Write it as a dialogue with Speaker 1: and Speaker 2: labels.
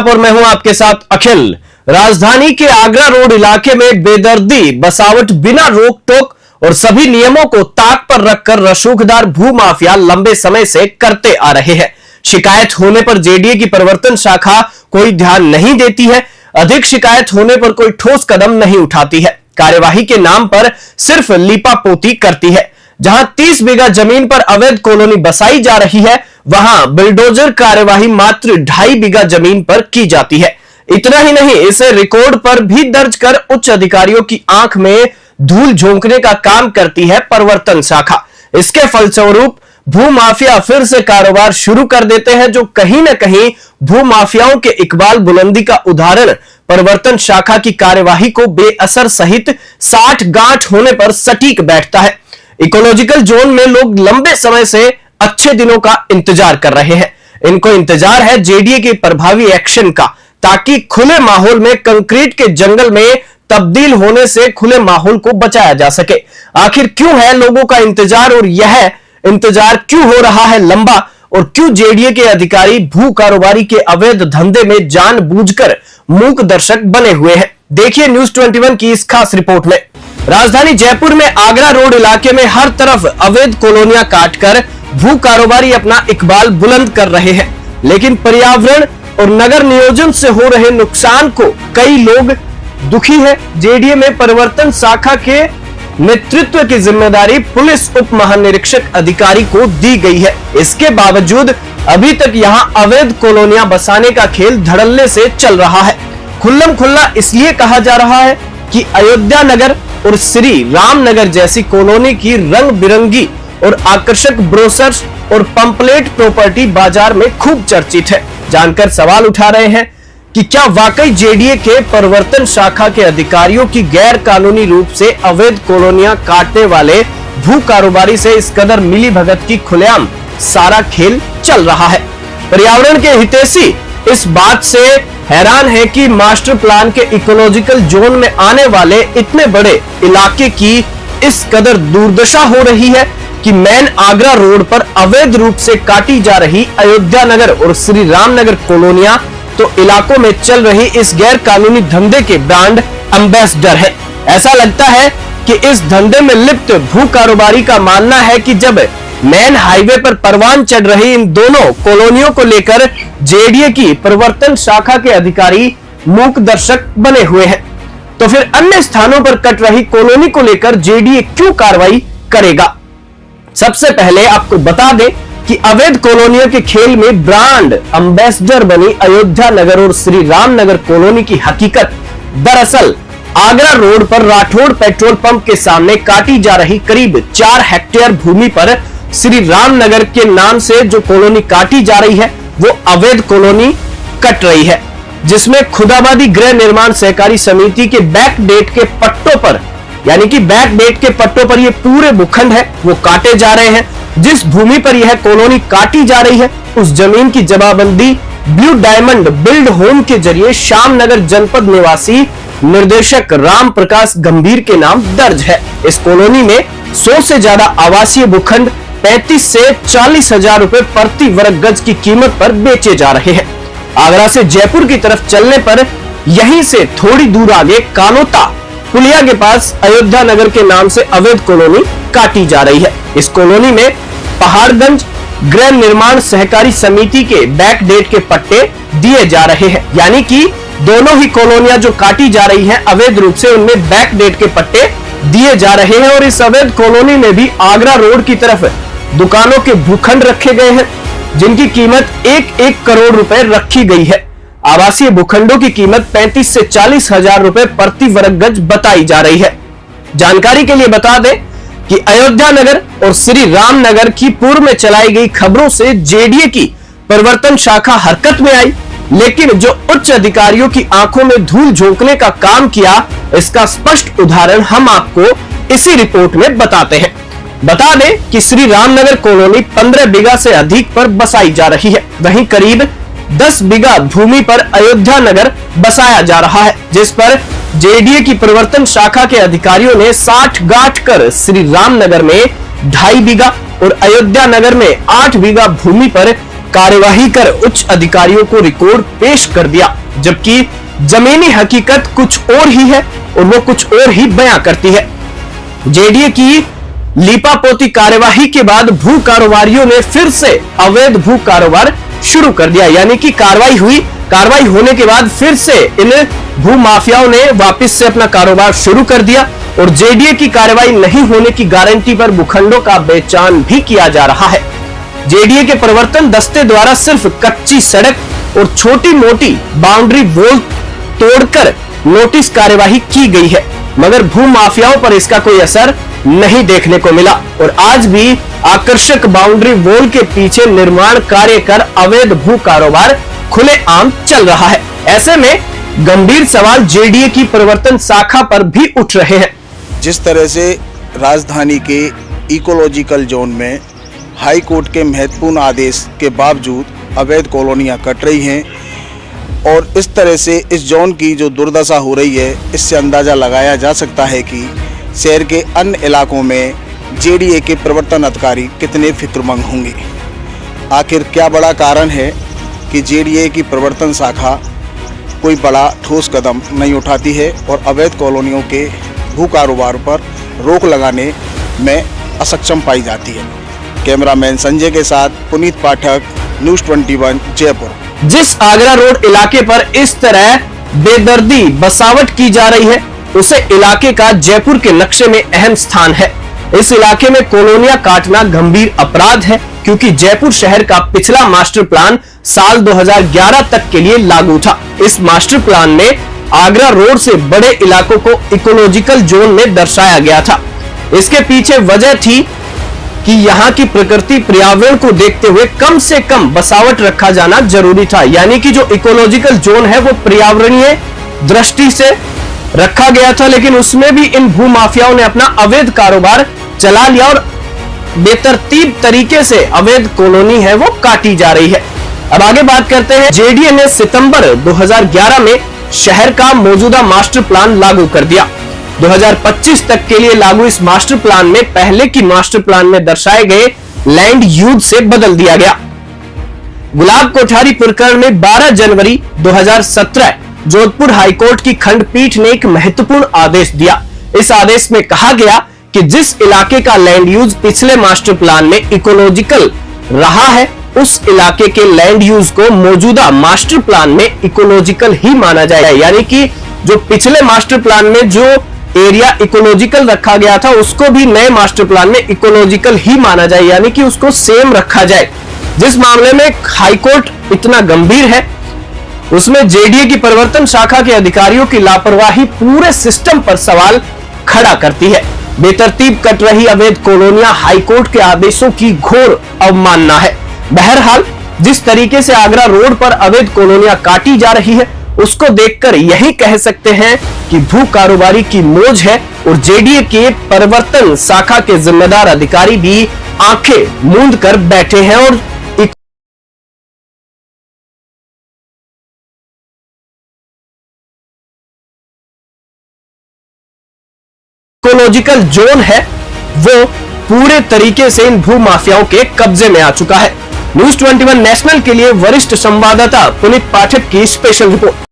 Speaker 1: आप और मैं हूं आपके साथ अखिल। राजधानी के आगरा रोड इलाके में बेदर्दी बसावट, बिना रोक टोक और सभी नियमों को ताक पर रखकर रसूखदार भू माफिया लंबे समय से करते आ रहे हैं। शिकायत होने पर जेडीए की प्रवर्तन शाखा कोई ध्यान नहीं देती है। अधिक शिकायत होने पर कोई ठोस कदम नहीं उठाती है। कार्यवाही के नाम पर सिर्फ लीपापोती करती है। जहां 30 बीघा जमीन पर अवैध कॉलोनी बसाई जा रही है, वहां बुलडोजर कार्यवाही मात्र 2.5 बीघा जमीन पर की जाती है। इतना ही नहीं, इसे रिकॉर्ड पर भी दर्ज कर उच्च अधिकारियों की आंख में धूल झोंकने का काम करती है प्रवर्तन शाखा। इसके फलस्वरूप भू माफिया फिर से कारोबार शुरू कर देते हैं, जो कहीं न कहीं भू माफियाओं के इकबाल बुलंदी का उदाहरण प्रवर्तन शाखा की कार्यवाही को बेअसर सहित 60 गांठ होने पर सटीक बैठता है। इकोलॉजिकल जोन में लोग लंबे समय से अच्छे दिनों का इंतजार कर रहे हैं। इनको इंतजार है जेडीए के प्रभावी एक्शन का, ताकि खुले माहौल में कंक्रीट के जंगल में तब्दील होने से खुले माहौल को बचाया जा सके। आखिर क्यों है लोगों का इंतजार, और यह इंतजार क्यों हो रहा है लंबा, और क्यों जेडीए के अधिकारी भू कारोबारी के अवैध धंधे में जानबूझकर मूक दर्शक बने हुए हैं? देखिए न्यूज़ 21 की इस खास रिपोर्ट में। राजधानी जयपुर में आगरा रोड इलाके में हर तरफ अवैध कॉलोनियां काटकर भू कारोबारी अपना इकबाल बुलंद कर रहे हैं, लेकिन पर्यावरण और नगर नियोजन से हो रहे नुकसान को कई लोग दुखी है। जेडीए में परिवर्तन शाखा के नेतृत्व की जिम्मेदारी पुलिस उप महानिरीक्षक अधिकारी को दी गई है। इसके बावजूद अभी तक यहां अवैध कॉलोनियां बसाने का खेल धड़ल्ले से चल रहा है। खुल्लम खुल्ला इसलिए कहा जा रहा है कि अयोध्या नगर और श्री रामनगर जैसी कॉलोनी की रंग बिरंगी और आकर्षक ब्रोशर्स और पंपलेट प्रॉपर्टी बाजार में खूब चर्चित है। जानकर सवाल उठा रहे हैं कि क्या वाकई जेडीए के प्रवर्तन शाखा के अधिकारियों की गैर कानूनी रूप से अवैध कॉलोनियां काटने वाले भू कारोबारी से इस कदर मिली भगत की खुलेआम सारा खेल चल रहा है। पर्यावरण के हितैषी इस बात से हैरान है कि मास्टर प्लान के इकोलॉजिकल जोन में आने वाले इतने बड़े इलाके की इस कदर दुर्दशा हो रही है कि मेन आगरा रोड पर अवैध रूप से काटी जा रही अयोध्या नगर और श्री रामनगर कॉलोनियां तो इलाकों में चल रही इस गैर कानूनी धंधे के ब्रांड एम्बेसडर है। ऐसा लगता है कि इस धंधे में लिप्त भू कारोबारी का मानना है कि जब मेन हाईवे पर परवान चढ़ रही इन दोनों कॉलोनियों को लेकर जेडीए की प्रवर्तन शाखा के अधिकारी मूक दर्शक बने हुए हैं, तो फिर अन्य स्थानों पर कट रही कॉलोनी को लेकर जेडीए क्यों कार्रवाई करेगा? सबसे पहले आपको बता दें कि अवैध कॉलोनियों के खेल में ब्रांड एम्बेसडर बनी अयोध्या नगर और श्री रामनगर कॉलोनी की हकीकत दरअसल आगरा रोड पर राठौड़ पेट्रोल पंप के सामने काटी जा रही करीब 4 हेक्टेयर भूमि पर श्री रामनगर के नाम से जो कॉलोनी काटी जा रही है, वो अवैध कॉलोनी कट रही है, जिसमें खुदाबादी गृह निर्माण सहकारी समिति के बैक डेट के पट्टों पर, यानी कि बैक डेट के पट्टों पर ये पूरे भूखंड है वो काटे जा रहे हैं। जिस भूमि पर यह कॉलोनी काटी जा रही है, उस जमीन की जमाबंदी ब्लू डायमंड बिल्ड होम के जरिए श्यामनगर जनपद निवासी निर्देशक राम प्रकाश गंभीर के नाम दर्ज है। इस कॉलोनी में 100 से ज्यादा आवासीय भूखंड 35 से 40 हजार रुपए प्रति वर्ग गज की कीमत पर बेचे जा रहे हैं। आगरा से जयपुर की तरफ चलने पर यहीं से थोड़ी दूर आगे कानोता पुलिया के पास अयोध्या नगर के नाम से अवैध कॉलोनी काटी जा रही है। इस कॉलोनी में पहाड़गंज गृह निर्माण सहकारी समिति के बैक डेट के पट्टे दिए जा रहे हैं, यानी कि दोनों ही कॉलोनियां जो काटी जा रही हैं अवैध रूप से, उनमें बैक डेट के पट्टे दिए जा रहे हैं। और इस अवैध कॉलोनी में भी आगरा रोड की तरफ दुकानों के भूखंड रखे गए हैं, जिनकी कीमत 1-1 करोड़ रुपए रखी गई है। आवासीय भूखंडों की कीमत 35 से 40 हजार रुपए प्रति वर्ग गज बताई जा रही है। जानकारी के लिए बता दें कि अयोध्या नगर और श्री रामनगर की पूर्व में चलाई गई खबरों से जेडीए की प्रवर्तन शाखा हरकत में आई, लेकिन जो उच्च अधिकारियों की आंखों में धूल झोंकने का काम किया, इसका स्पष्ट उदाहरण हम आपको इसी रिपोर्ट में बताते हैं। बता दें कि श्री रामनगर कॉलोनी 15 बीघा से अधिक पर बसाई जा रही है, वहीं करीब 10 बीघा भूमि पर अयोध्या नगर बसाया जा रहा है, जिस पर जेडीए की प्रवर्तन शाखा के अधिकारियों ने 60 गांठ कर श्री रामनगर में 2.5 बीघा और अयोध्या नगर में 8 बीघा भूमि पर कार्यवाही कर उच्च अधिकारियों को रिकॉर्ड पेश कर दिया, जबकि जमीनी हकीकत कुछ और ही है और वो कुछ और ही बयां करती है। जेडीए की लीपापोती कार्यवाही के बाद भू कारोबारियों ने फिर से अवैध भू कारोबार शुरू कर दिया, यानी कि कार्रवाई होने के बाद फिर से इन भू माफियाओं ने वापस से अपना कारोबार शुरू कर दिया और जेडीए की कार्रवाई नहीं होने की गारंटी पर भूखंडों का बेचान भी किया जा रहा है। जेडीए के प्रवर्तन दस्ते द्वारा सिर्फ कच्ची सड़क और छोटी मोटी बाउंड्री वॉल तोड़कर नोटिस कार्यवाही की गई है, मगर भू माफियाओं पर इसका कोई असर नहीं देखने को मिला और आज भी आकर्षक बाउंड्री वॉल के पीछे निर्माण कार्य कर अवैध भू कारोबार खुलेआम चल रहा है। ऐसे में गंभीर सवाल जेडीए की प्रवर्तन शाखा पर भी उठ रहे हैं।
Speaker 2: जिस तरह से राजधानी के इकोलॉजिकल जोन में हाई कोर्ट के महत्वपूर्ण आदेश के बावजूद अवैध कॉलोनियां कट रही हैं और इस तरह से इस जोन की जो दुर्दशा हो रही है, इससे अंदाज़ा लगाया जा सकता है कि शहर के अन्य इलाकों में जेडीए के प्रवर्तन अधिकारी कितने फिक्रमंद होंगे। आखिर क्या बड़ा कारण है कि जेडीए की प्रवर्तन शाखा कोई बड़ा ठोस कदम नहीं उठाती है और अवैध कॉलोनियों के भू कारोबार पर रोक लगाने में असक्षम पाई जाती है। कैमरामैन संजय के साथ पुनीत पाठक, न्यूज़ 21 जयपुर।
Speaker 1: जिस आगरा रोड इलाके पर इस तरह बेदर्दी बसावट की जा रही है, उसे इलाके का जयपुर के नक्शे में अहम स्थान है। इस इलाके में कॉलोनियां काटना गंभीर अपराध है, क्योंकि जयपुर शहर का पिछला मास्टर प्लान साल 2011 तक के लिए लागू था। इस मास्टर प्लान में आगरा रोड से बड़े इलाकों को इकोलॉजिकल जोन में दर्शाया गया था। इसके पीछे वजह थी कि यहाँ की प्रकृति पर्यावरण को देखते हुए कम से कम बसावट रखा जाना जरूरी था, यानी कि जो इकोलॉजिकल जोन है वो पर्यावरणीय दृष्टि से रखा गया था, लेकिन उसमें भी इन भू माफियाओं ने अपना अवैध कारोबार चला लिया और बेतरतीब तरीके से अवैध कॉलोनी है वो काटी जा रही है। अब आगे बात करते हैं। जेडीए ने सितंबर 2011 में शहर का मौजूदा मास्टर प्लान लागू कर दिया। 2025 तक के लिए लागू इस मास्टर प्लान में पहले की मास्टर प्लान में दर्शाए गए लैंड यूज से बदल दिया गया। गुलाब कोठारी प्रकरण में 12 जनवरी 2017 जोधपुर हाईकोर्ट की खंडपीठ ने एक महत्वपूर्ण आदेश दिया। इस आदेश में कहा गया कि जिस इलाके का लैंड यूज पिछले मास्टर प्लान में इकोलॉजिकल रहा है, उस इलाके के लैंड यूज को मौजूदा मास्टर प्लान में इकोलॉजिकल ही माना जाएगा, यानी कि जो पिछले मास्टर प्लान में जो एरिया इकोलॉजिकल रखा गया था, उसको भी नए मास्टर प्लान में इकोलॉजिकल ही माना जाए, यानी कि उसको सेम रखा जाए। जिस मामले में हाईकोर्ट इतना गंभीर है, उसमें जेडीए की प्रवर्तन शाखा के अधिकारियों की लापरवाही पूरे सिस्टम पर सवाल खड़ा करती है। बेतरतीब कट रही अवैध कॉलोनियां हाईकोर्ट के आदेशों की घोर अवमानना है। बहरहाल जिस तरीके से आगरा रोड पर अवैध कॉलोनियां काटी जा रही है, उसको देखकर यही कह सकते हैं कि भू कारोबारी की मौज है और जेडीए के प्रवर्तन शाखा के जिम्मेदार अधिकारी भी आंखें मूंद कर बैठे हैं और इकोलॉजिकल जोन है वो पूरे तरीके से इन भू माफियाओं के कब्जे में आ चुका है। न्यूज़ 21 नेशनल के लिए वरिष्ठ संवाददाता पुनीत पाठक की स्पेशल रिपोर्ट।